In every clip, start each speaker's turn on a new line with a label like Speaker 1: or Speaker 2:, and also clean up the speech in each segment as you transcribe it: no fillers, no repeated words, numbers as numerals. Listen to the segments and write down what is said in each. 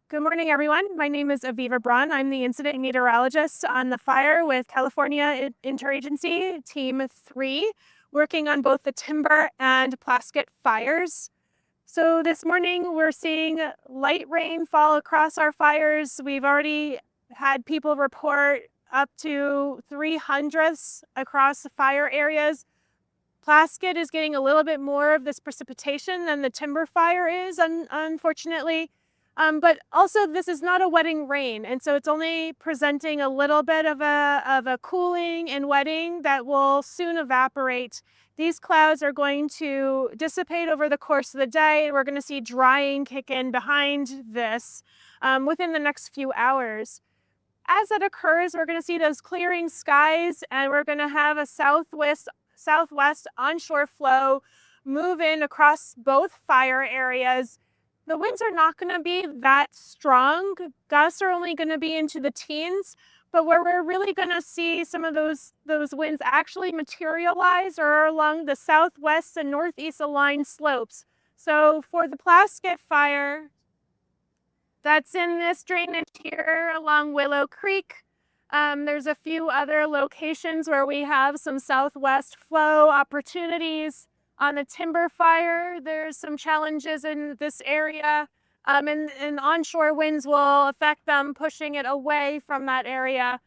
Speaker 1: Good morning, everyone. My name is Aviva Braun. I'm the incident meteorologist on the fire with California Interagency Team 3, working on both the timber and Plaskett fires. So this morning, we're seeing light rain fall across our fires. We've already had people report up to 300ths across the fire areas. Plaskett is getting a little bit more of this precipitation than the timber fire is, unfortunately. But also, this is not a wetting rain, and so it's only presenting a little bit of a cooling and wetting that will soon evaporate. These clouds are going to dissipate over the course of the day. We're going to see drying kick in behind this within the next few hours. As that occurs, we're going to see those clearing skies, and we're going to have a southwest onshore flow move in across both fire areas. The winds are not going to be that strong. Gusts are only going to be into the teens, but where we're really going to see some of those winds actually materialize are along the southwest and northeast aligned slopes. So for the Plaskett fire, that's in this drainage here along Willow Creek. There's a few other locations where we have some southwest flow opportunities. On the timber fire, there's some challenges in this area, and onshore winds will affect them, pushing it away from that area.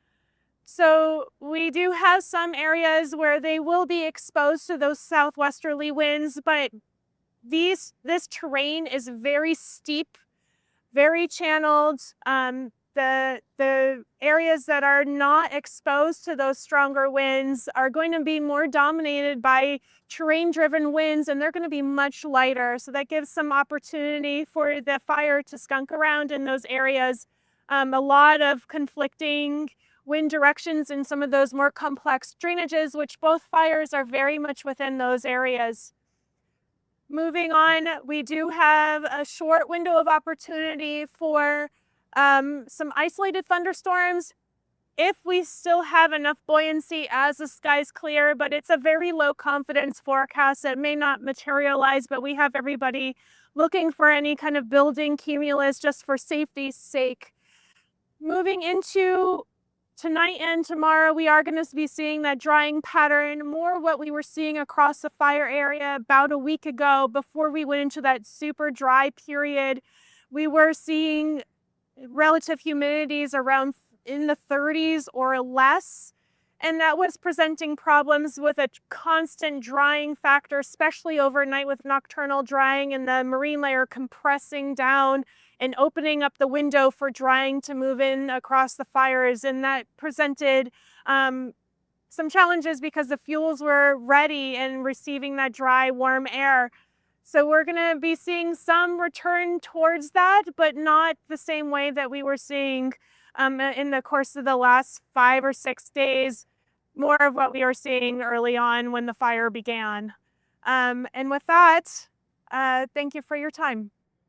Speaker 1: So we do have some areas where they will be exposed to those southwesterly winds, but this terrain is very steep, very channeled. The areas that are not exposed to those stronger winds are going to be more dominated by terrain-driven winds, and they're going to be much lighter. So that gives some opportunity for the fire to skunk around in those areas. A lot of conflicting wind directions in some of those more complex drainages, which both fires are very much within those areas. Moving on, we do have a short window of opportunity for some isolated thunderstorms if we still have enough buoyancy as the skies clear, but it's a very low confidence forecast that may not materialize, but we have everybody looking for any kind of building cumulus just for safety's sake. Moving into tonight and tomorrow, we are going to be seeing that drying pattern, more what we were seeing across the fire area about a week ago before we went into that super dry period. We were seeing relative humidities around in the 30s or less, and that was presenting problems with a constant drying factor, especially overnight with nocturnal drying and the marine layer compressing down and opening up the window for drying to move in across the fires. And that presented some challenges because the fuels were ready and receiving that dry, warm air. So we're going to be seeing some return towards that, but not the same way that we were seeing in the course of the last 5 or 6 days, more of what we were seeing early on when the fire began. And with that, thank you for your time.